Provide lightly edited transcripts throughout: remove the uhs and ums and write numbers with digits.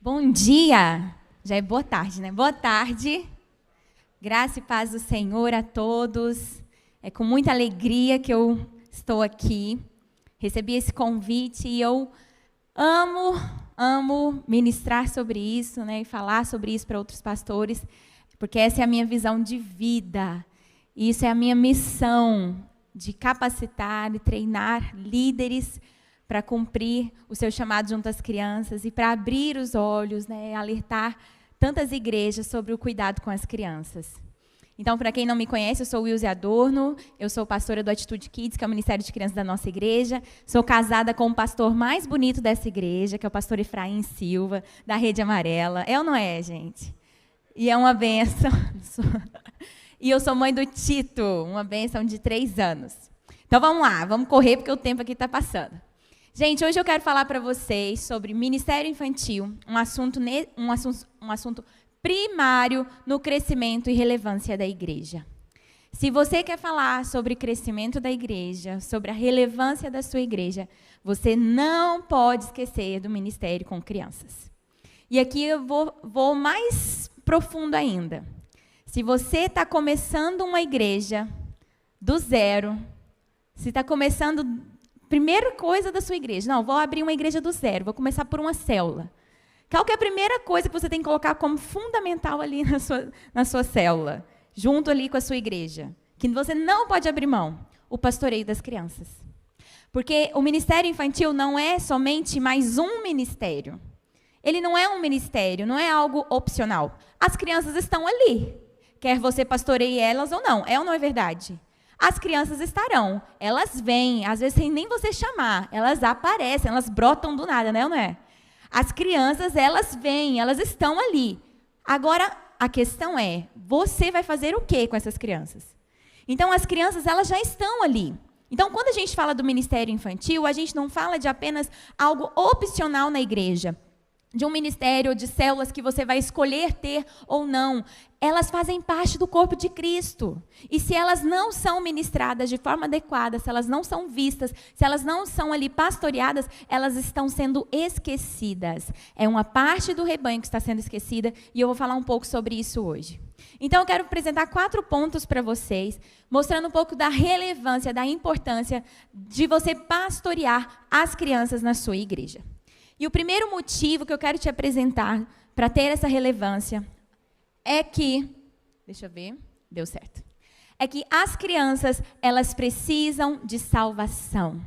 Bom dia! Já é boa tarde, né? Boa tarde. Graça e paz do Senhor a todos. É com muita alegria que eu estou aqui. Recebi esse convite e eu amo ministrar sobre isso, né? E falar sobre isso para outros pastores, porque essa é a minha visão de vida. E isso é a minha missão de capacitar e treinar líderes para cumprir o seu chamado junto às crianças e para abrir os olhos, né, alertar tantas igrejas sobre o cuidado com as crianças. Então, para quem não me conhece, eu sou Wilze Adorno, eu sou pastora do Atitude Kids, que é o Ministério de Crianças da nossa igreja. Sou casada com o pastor mais bonito dessa igreja, que é o pastor Efraim Silva, da Rede Amarela. É ou não é, gente? E é uma bênção. E eu sou mãe do Tito, uma bênção de 3 anos. Então, vamos lá, vamos correr, porque o tempo aqui está passando. Gente, hoje eu quero falar para vocês sobre ministério infantil, um assunto primário no crescimento e relevância da igreja. Se você quer falar sobre crescimento da igreja, sobre a relevância da sua igreja, você não pode esquecer do ministério com crianças. E aqui eu vou mais profundo ainda. Se você está começando uma igreja do zero, se está começando primeira coisa da sua igreja. Não, vou abrir uma igreja do zero, vou começar por uma célula. Qual que é a primeira coisa que você tem que colocar como fundamental ali na sua célula, junto ali com a sua igreja? Que você não pode abrir mão, o pastoreio das crianças. Porque o ministério infantil não é somente mais um ministério. Ele não é um ministério, não é algo opcional. As crianças estão ali, quer você pastoreie elas ou não é verdade? As crianças estarão, elas vêm, às vezes sem nem você chamar, elas aparecem, elas brotam do nada, né ou não é? As crianças, elas vêm, elas estão ali. Agora, a questão é, você vai fazer o quê com essas crianças? Então, as crianças, elas já estão ali. Então, quando a gente fala do ministério infantil, a gente não fala de apenas algo opcional na igreja, de um ministério ou de células que você vai escolher ter ou não. Elas fazem parte do corpo de Cristo. E se elas não são ministradas de forma adequada, se elas não são vistas, se elas não são ali pastoreadas, elas estão sendo esquecidas. É uma parte do rebanho que está sendo esquecida e eu vou falar um pouco sobre isso hoje. Então, eu quero apresentar 4 pontos para vocês, mostrando um pouco da relevância, da importância de você pastorear as crianças na sua igreja. E o primeiro motivo que eu quero te apresentar para ter essa relevância é que, deixa eu ver, deu certo. É que as crianças, elas precisam de salvação.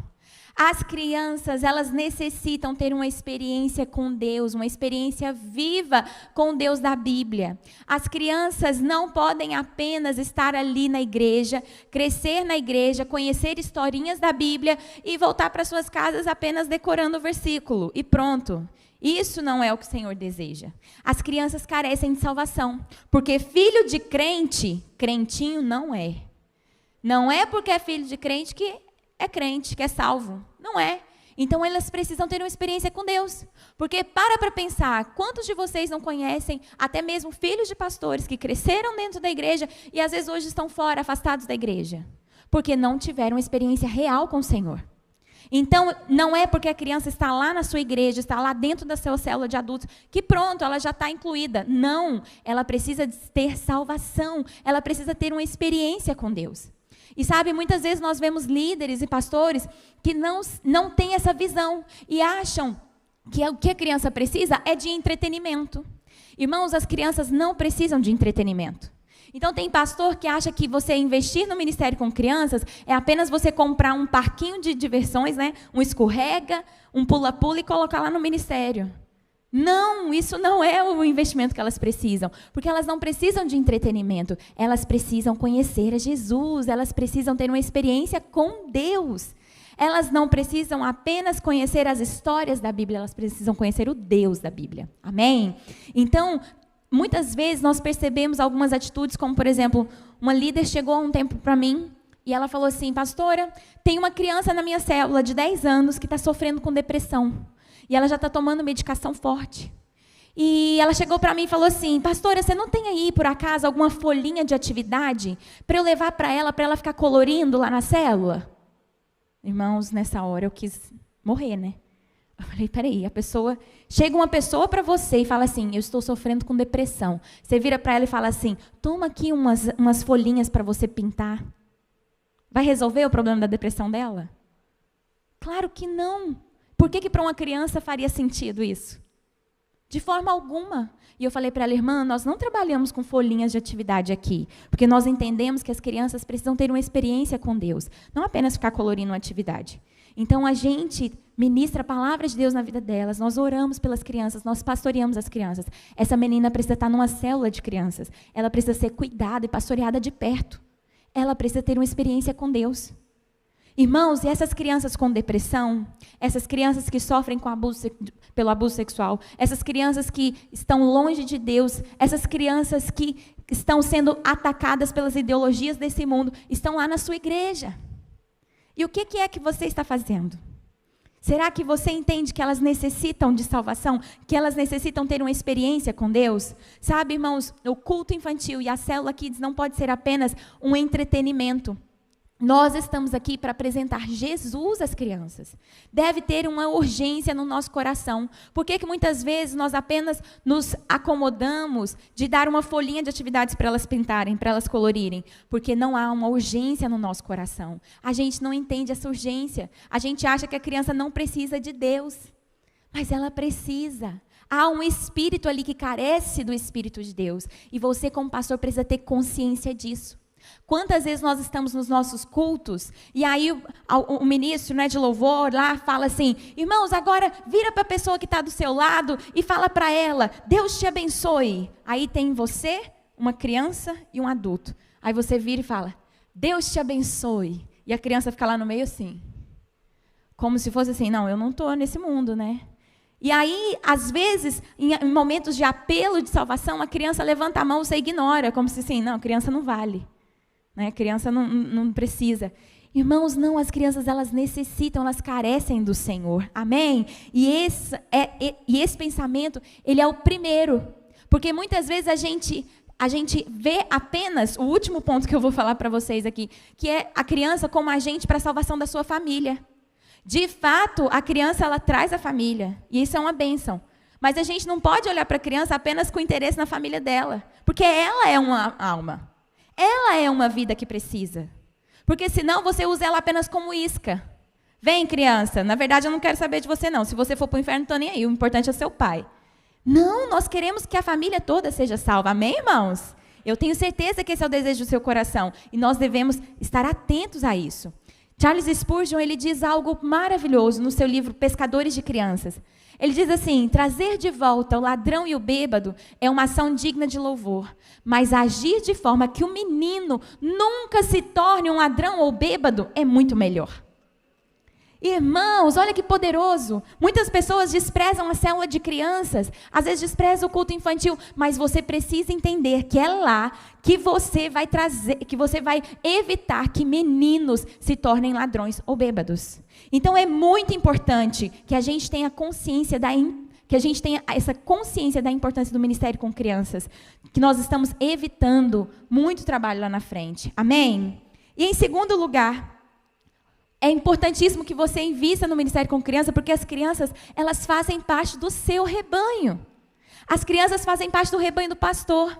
As crianças, elas necessitam ter uma experiência com Deus, uma experiência viva com Deus da Bíblia. As crianças não podem apenas estar ali na igreja, crescer na igreja, conhecer historinhas da Bíblia e voltar para suas casas apenas decorando o versículo e pronto. Isso não é o que o Senhor deseja. As crianças carecem de salvação, porque filho de crente, crentinho não é. Não é porque é filho de crente que é crente, que é salvo. Não é. Então, elas precisam ter uma experiência com Deus. Porque, para pensar, quantos de vocês não conhecem, até mesmo filhos de pastores que cresceram dentro da igreja e às vezes hoje estão fora, afastados da igreja? Porque não tiveram uma experiência real com o Senhor. Então, não é porque a criança está lá na sua igreja, está lá dentro da sua célula de adultos, que pronto, ela já está incluída. Não, ela precisa ter salvação, ela precisa ter uma experiência com Deus. E sabe, muitas vezes nós vemos líderes e pastores que não têm essa visão e acham que o que a criança precisa é de entretenimento. Irmãos, as crianças não precisam de entretenimento. Então tem pastor que acha que você investir no ministério com crianças é apenas você comprar um parquinho de diversões, né? Um escorrega, um pula-pula e colocar lá no ministério. Não, isso não é o investimento que elas precisam, porque elas não precisam de entretenimento, elas precisam conhecer a Jesus, elas precisam ter uma experiência com Deus. Elas não precisam apenas conhecer as histórias da Bíblia, elas precisam conhecer o Deus da Bíblia. Amém? Então, muitas vezes nós percebemos algumas atitudes, como por exemplo, uma líder chegou há um tempo para mim e ela falou assim, pastora, tem uma criança na minha célula de 10 anos que está sofrendo com depressão. E ela já está tomando medicação forte. E ela chegou para mim e falou assim, pastora, você não tem aí, por acaso, alguma folhinha de atividade para eu levar para ela ficar colorindo lá na célula? Irmãos, nessa hora eu quis morrer, né? Eu falei, peraí, chega uma pessoa para você e fala assim, eu estou sofrendo com depressão. Você vira para ela e fala assim, toma aqui umas folhinhas para você pintar. Vai resolver o problema da depressão dela? Claro que não. Por que para uma criança faria sentido isso? De forma alguma. E eu falei para ela, irmã, nós não trabalhamos com folhinhas de atividade aqui, porque nós entendemos que as crianças precisam ter uma experiência com Deus, não apenas ficar colorindo uma atividade. Então, a gente ministra a palavra de Deus na vida delas, nós oramos pelas crianças, nós pastoreamos as crianças. Essa menina precisa estar numa célula de crianças, ela precisa ser cuidada e pastoreada de perto. Ela precisa ter uma experiência com Deus. Irmãos, e essas crianças com depressão, essas crianças que sofrem pelo abuso sexual, essas crianças que estão longe de Deus, essas crianças que estão sendo atacadas pelas ideologias desse mundo, estão lá na sua igreja. E o que é que você está fazendo? Será que você entende que elas necessitam de salvação? Que elas necessitam ter uma experiência com Deus? Sabe, irmãos, o culto infantil e a célula Kids não pode ser apenas um entretenimento. Nós estamos aqui para apresentar Jesus às crianças. Deve ter uma urgência no nosso coração. Por que muitas vezes nós apenas nos acomodamos de dar uma folhinha de atividades para elas pintarem, para elas colorirem? Porque não há uma urgência no nosso coração. A gente não entende essa urgência. A gente acha que a criança não precisa de Deus. Mas ela precisa. Há um espírito ali que carece do Espírito de Deus. E você, como pastor, precisa ter consciência disso. Quantas vezes nós estamos nos nossos cultos e aí o ministro, né, de louvor lá fala assim, irmãos, agora vira para a pessoa que está do seu lado e fala para ela, Deus te abençoe. Aí tem você, uma criança e um adulto. Aí você vira e fala, Deus te abençoe. E a criança fica lá no meio assim, como se fosse assim, não, eu não estou nesse mundo, né? E aí, às vezes, em momentos de apelo de salvação, a criança levanta a mão, você ignora, como se assim, não, a criança não vale. A criança não precisa. Irmãos, não, as crianças elas necessitam, elas carecem do Senhor. Amém? E esse pensamento, ele é o primeiro. Porque muitas vezes a gente vê apenas, o último ponto que eu vou falar para vocês aqui, que é a criança como agente para a salvação da sua família. De fato, a criança ela traz a família. E isso é uma bênção. Mas a gente não pode olhar para a criança apenas com interesse na família dela. Porque ela é uma alma. Ela é uma vida que precisa. Porque senão você usa ela apenas como isca. Vem, criança, na verdade eu não quero saber de você não. Se você for para o inferno, não estou nem aí. O importante é seu pai. Não, nós queremos que a família toda seja salva. Amém, irmãos? Eu tenho certeza que esse é o desejo do seu coração. E nós devemos estar atentos a isso. Charles Spurgeon, ele diz algo maravilhoso no seu livro Pescadores de Crianças. Ele diz assim, trazer de volta o ladrão e o bêbado é uma ação digna de louvor, mas agir de forma que o menino nunca se torne um ladrão ou bêbado é muito melhor. Irmãos, olha que poderoso. Muitas pessoas desprezam a célula de crianças, às vezes desprezam o culto infantil, mas você precisa entender que é lá que você vai trazer, que você vai evitar que meninos se tornem ladrões ou bêbados. Então é muito importante que a gente tenha consciência que a gente tenha essa consciência da importância do ministério com crianças, que nós estamos evitando muito trabalho lá na frente. Amém? E em segundo lugar, é importantíssimo que você invista no ministério com criança, porque as crianças, elas fazem parte do seu rebanho. As crianças fazem parte do rebanho do pastor.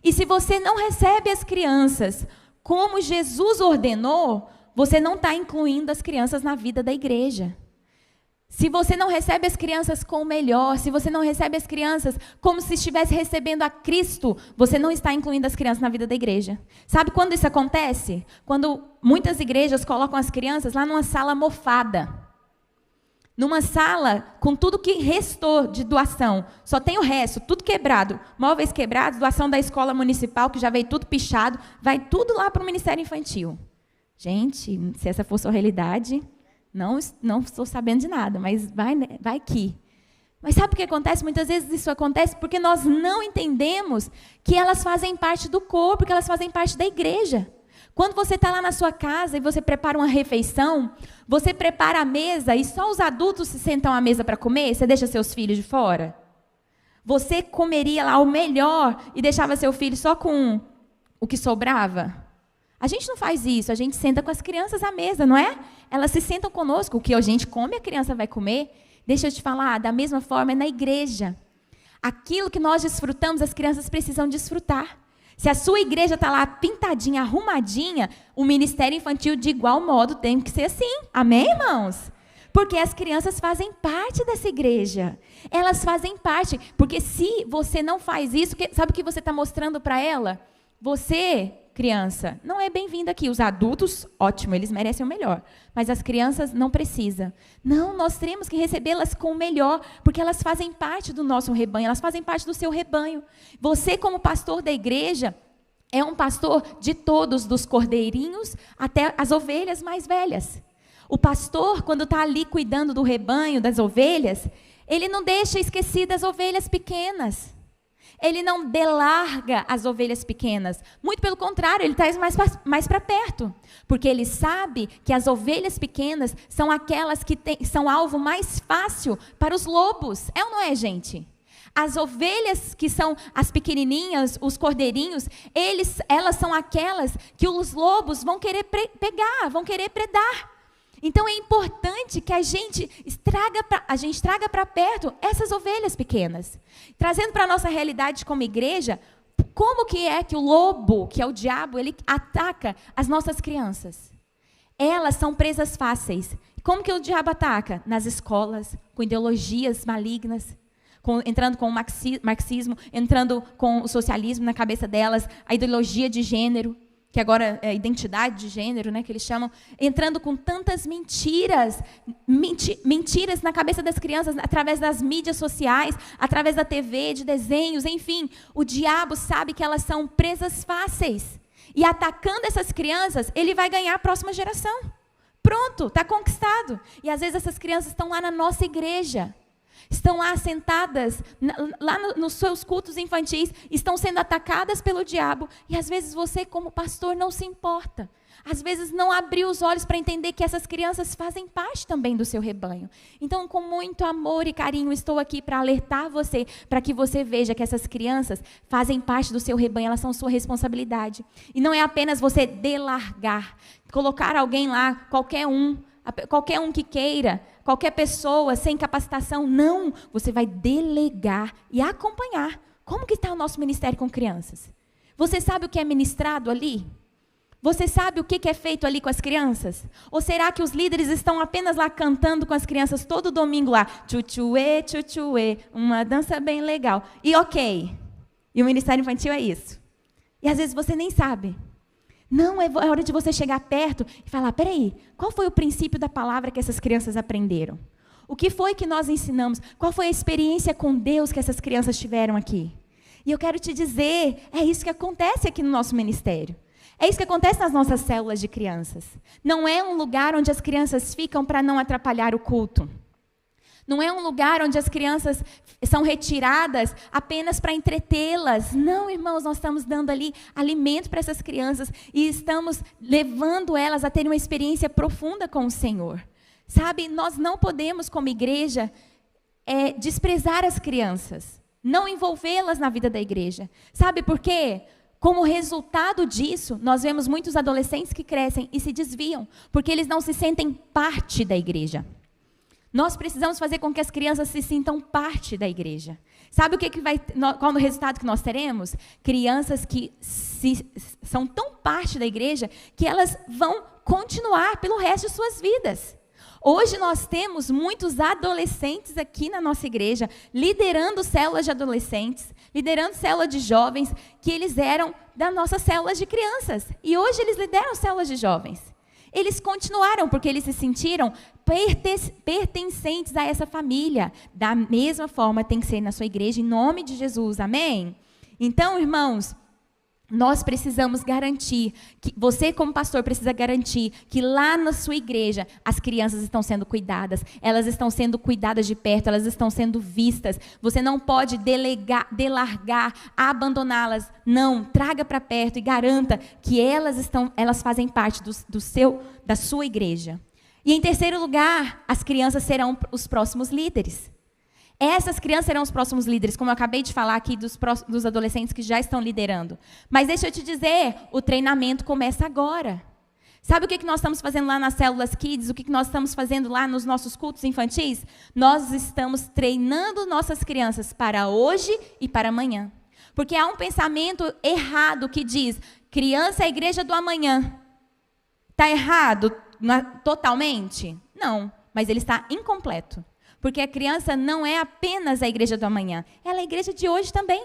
E se você não recebe as crianças como Jesus ordenou, você não está incluindo as crianças na vida da igreja. Se você não recebe as crianças com o melhor, se você não recebe as crianças como se estivesse recebendo a Cristo, você não está incluindo as crianças na vida da igreja. Sabe quando isso acontece? Quando muitas igrejas colocam as crianças lá numa sala mofada. Numa sala com tudo que restou de doação. Só tem o resto, tudo quebrado. Móveis quebrados, doação da escola municipal, que já veio tudo pichado. Vai tudo lá para o Ministério Infantil. Gente, se essa for sua realidade... Não estou sabendo de nada, mas vai que. Mas sabe o que acontece? Muitas vezes isso acontece porque nós não entendemos que elas fazem parte do corpo, que elas fazem parte da igreja. Quando você está lá na sua casa e você prepara uma refeição, você prepara a mesa e só os adultos se sentam à mesa para comer, você deixa seus filhos de fora? Você comeria lá o melhor e deixava seu filho só com o que sobrava? A gente não faz isso, a gente senta com as crianças à mesa, não é? Elas se sentam conosco, o que a gente come, a criança vai comer. Deixa eu te falar, da mesma forma é na igreja. Aquilo que nós desfrutamos, as crianças precisam desfrutar. Se a sua igreja está lá pintadinha, arrumadinha, o ministério infantil de igual modo tem que ser assim. Amém, irmãos? Porque as crianças fazem parte dessa igreja. Elas fazem parte. Porque se você não faz isso, sabe o que você está mostrando para ela? Você, criança, não é bem-vindo aqui. Os adultos, ótimo, eles merecem o melhor. Mas as crianças não precisam. Não, nós temos que recebê-las com o melhor, porque elas fazem parte do nosso rebanho, elas fazem parte do seu rebanho. Você, como pastor da igreja, é um pastor de todos, dos cordeirinhos até as ovelhas mais velhas. O pastor, quando está ali cuidando do rebanho, das ovelhas, ele não deixa esquecidas as ovelhas pequenas. Ele não delarga as ovelhas pequenas. Muito pelo contrário, ele traz mais para perto. Porque ele sabe que as ovelhas pequenas são aquelas que são alvo mais fácil para os lobos. É ou não é, gente? As ovelhas que são as pequenininhas, os cordeirinhos, elas são aquelas que os lobos vão querer pegar, vão querer predar. Então é importante que a gente traga para perto essas ovelhas pequenas. Trazendo para a nossa realidade como igreja, como que é que o lobo, que é o diabo, ele ataca as nossas crianças? Elas são presas fáceis. Como que o diabo ataca? Nas escolas, com ideologias malignas, entrando com o marxismo, entrando com o socialismo na cabeça delas, a ideologia de gênero, que agora é identidade de gênero, né, que eles chamam, entrando com tantas mentiras na cabeça das crianças, através das mídias sociais, através da TV, de desenhos, enfim. O diabo sabe que elas são presas fáceis. E atacando essas crianças, ele vai ganhar a próxima geração. Pronto, está conquistado. E às vezes essas crianças estão lá na nossa igreja. Estão lá sentadas, lá nos seus cultos infantis, estão sendo atacadas pelo diabo. E às vezes você, como pastor, não se importa. Às vezes não abriu os olhos para entender que essas crianças fazem parte também do seu rebanho. Então, com muito amor e carinho, estou aqui para alertar você, para que você veja que essas crianças fazem parte do seu rebanho, elas são sua responsabilidade. E não é apenas você delargar, colocar alguém lá, qualquer um que queira, qualquer pessoa sem capacitação. Não, você vai delegar e acompanhar. Como que está o nosso ministério com crianças? Você sabe o que é ministrado ali? Você sabe o que é feito ali com as crianças? Ou será que os líderes estão apenas lá cantando com as crianças todo domingo lá? Tchutchuê, tchutchuê, uma dança bem legal. E ok. E o ministério infantil é isso. E às vezes você nem sabe. Não, é hora de você chegar perto e falar, peraí, qual foi o princípio da palavra que essas crianças aprenderam? O que foi que nós ensinamos? Qual foi a experiência com Deus que essas crianças tiveram aqui? E eu quero te dizer, é isso que acontece aqui no nosso ministério. É isso que acontece nas nossas células de crianças. Não é um lugar onde as crianças ficam para não atrapalhar o culto. Não é um lugar onde as crianças são retiradas apenas para entretê-las. Não, irmãos, nós estamos dando ali alimento para essas crianças e estamos levando elas a terem uma experiência profunda com o Senhor. Sabe, nós não podemos, como igreja, desprezar as crianças, não envolvê-las na vida da igreja. Sabe por quê? Como resultado disso, nós vemos muitos adolescentes que crescem e se desviam, porque eles não se sentem parte da igreja. Nós precisamos fazer com que as crianças se sintam parte da igreja. Sabe qual é o resultado que nós teremos? Crianças que são tão parte da igreja que elas vão continuar pelo resto de suas vidas. Hoje nós temos muitos adolescentes aqui na nossa igreja, liderando células de adolescentes, liderando células de jovens, que eles eram das nossas células de crianças. E hoje eles lideram células de jovens. Eles continuaram porque eles se sentiram pertencentes a essa família. Da mesma forma tem que ser na sua igreja, em nome de Jesus, amém? Então, irmãos, nós precisamos garantir, que você como pastor precisa garantir que lá na sua igreja as crianças estão sendo cuidadas, elas estão sendo cuidadas de perto, elas estão sendo vistas. Você não pode delargar, abandoná-las. Não, traga para perto e garanta que elas fazem parte da sua igreja. E em terceiro lugar, as crianças serão os próximos líderes. Essas crianças serão os próximos líderes, como eu acabei de falar aqui dos adolescentes que já estão liderando. Mas deixa eu te dizer, o treinamento começa agora. Sabe o que nós estamos fazendo lá nas células Kids? O que nós estamos fazendo lá nos nossos cultos infantis? Nós estamos treinando nossas crianças para hoje e para amanhã. Porque há um pensamento errado que diz, criança é a igreja do amanhã. Está errado totalmente? Não, mas ele está incompleto. Porque a criança não é apenas a igreja do amanhã, ela é a igreja de hoje também.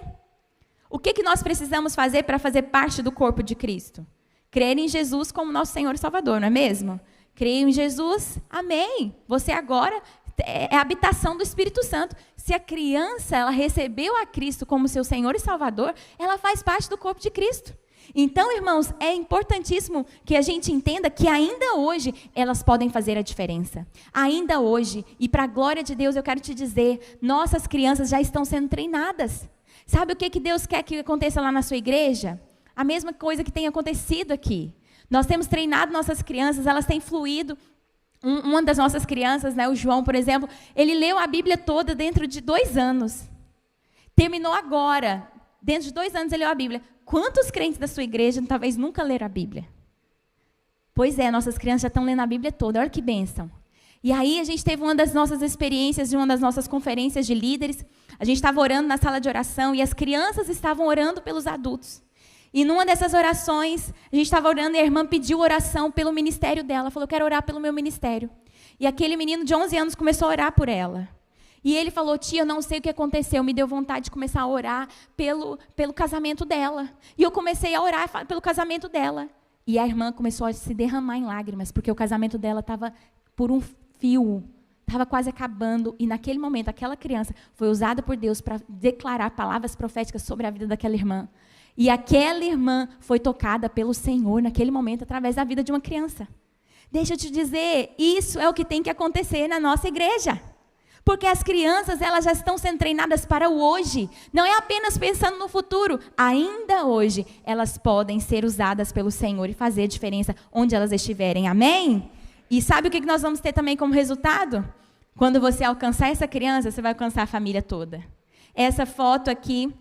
O que nós precisamos fazer para fazer parte do corpo de Cristo? Crer em Jesus como nosso Senhor e Salvador, não é mesmo? Creio em Jesus, amém. Você agora é a habitação do Espírito Santo. Se a criança ela recebeu a Cristo como seu Senhor e Salvador, ela faz parte do corpo de Cristo. Então, irmãos, é importantíssimo que a gente entenda que ainda hoje elas podem fazer a diferença. Ainda hoje, e para a glória de Deus, eu quero te dizer, nossas crianças já estão sendo treinadas. Sabe o que Deus quer que aconteça lá na sua igreja? A mesma coisa que tem acontecido aqui. Nós temos treinado nossas crianças, elas têm fluído. Uma das nossas crianças, né, o João, por exemplo, ele leu a Bíblia toda dentro de 2 anos. Terminou agora. Dentro de 2 anos ele leu a Bíblia. Quantos crentes da sua igreja talvez nunca leram a Bíblia? Pois é, nossas crianças já estão lendo a Bíblia toda. Olha que bênção. E aí a gente teve uma das nossas experiências de uma das nossas conferências de líderes. A gente estava orando na sala de oração e as crianças estavam orando pelos adultos. E numa dessas orações, a gente estava orando e a irmã pediu oração pelo ministério dela. Falou, eu quero orar pelo meu ministério. E aquele menino de 11 anos começou a orar por ela. E ele falou, tia, eu não sei o que aconteceu, me deu vontade de começar a orar pelo casamento dela. E eu comecei a orar pelo casamento dela. E a irmã começou a se derramar em lágrimas, porque o casamento dela estava por um fio, estava quase acabando. E naquele momento, aquela criança foi usada por Deus para declarar palavras proféticas sobre a vida daquela irmã. E aquela irmã foi tocada pelo Senhor naquele momento, através da vida de uma criança. Deixa eu te dizer, isso é o que tem que acontecer na nossa igreja. Porque as crianças, elas já estão sendo treinadas para o hoje. Não é apenas pensando no futuro. Ainda hoje, elas podem ser usadas pelo Senhor e fazer diferença onde elas estiverem. Amém? E sabe o que nós vamos ter também como resultado? Quando você alcançar essa criança, você vai alcançar a família toda. Essa foto aqui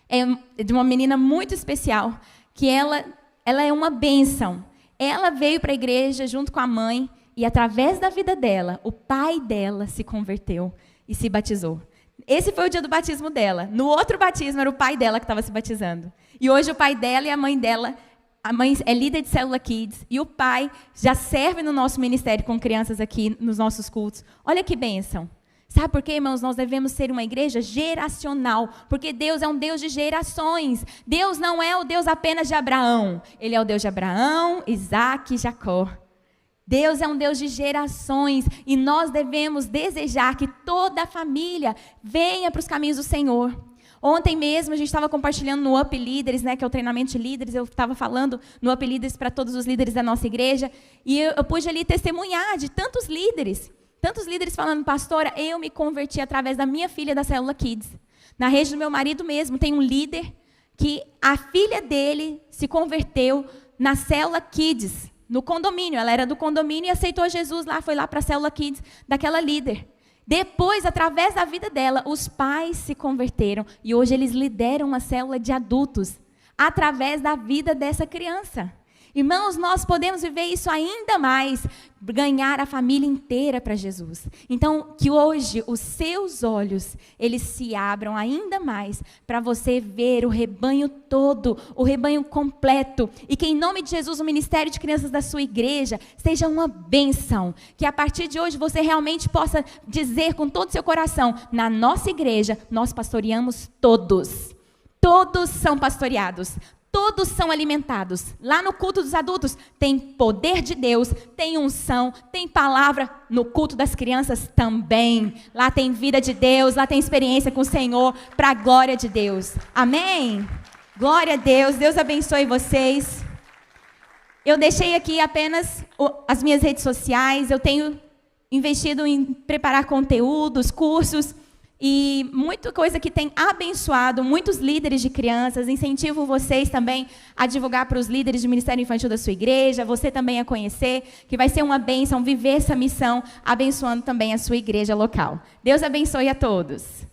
é de uma menina muito especial, que ela é uma bênção. Ela veio para a igreja junto com a mãe, e através da vida dela, o pai dela se converteu e se batizou. Esse foi o dia do batismo dela. No outro batismo era o pai dela que estava se batizando. E hoje o pai dela e a mãe dela, a mãe é líder de Célula Kids, e o pai já serve no nosso ministério com crianças aqui nos nossos cultos. Olha que bênção. Sabe por quê, irmãos? Nós devemos ser uma igreja geracional, porque Deus é um Deus de gerações. Deus não é o Deus apenas de Abraão. Ele é o Deus de Abraão, Isaac e Jacó. Deus é um Deus de gerações e nós devemos desejar que toda a família venha para os caminhos do Senhor. Ontem mesmo a gente estava compartilhando no Up Líderes, né, que é o treinamento de líderes, eu estava falando no Up Líderes para todos os líderes da nossa igreja, e eu pude ali testemunhar de tantos líderes falando, pastora, eu me converti através da minha filha da Célula Kids. Na rede do meu marido mesmo, tem um líder que a filha dele se converteu na Célula Kids, no condomínio. Ela era do condomínio e aceitou Jesus lá, foi lá para a Célula Kids daquela líder. Depois, através da vida dela, os pais se converteram e hoje eles lideram uma célula de adultos através da vida dessa criança. Irmãos, nós podemos viver isso ainda mais, ganhar a família inteira para Jesus. Então, que hoje os seus olhos, eles se abram ainda mais para você ver o rebanho todo, o rebanho completo. E que em nome de Jesus, o Ministério de Crianças da sua igreja seja uma bênção. Que a partir de hoje você realmente possa dizer com todo o seu coração, na nossa igreja, nós pastoreamos todos. Todos são pastoreados. Todos são alimentados. Lá no culto dos adultos tem poder de Deus, tem unção, tem palavra. No culto das crianças também. Lá tem vida de Deus, lá tem experiência com o Senhor, para a glória de Deus. Amém? Glória a Deus, Deus abençoe vocês. Eu deixei aqui apenas as minhas redes sociais, eu tenho investido em preparar conteúdos, cursos, e muita coisa que tem abençoado muitos líderes de crianças. Incentivo vocês também a divulgar para os líderes de Ministério Infantil da sua igreja, você também a conhecer, que vai ser uma bênção viver essa missão, abençoando também a sua igreja local. Deus abençoe a todos.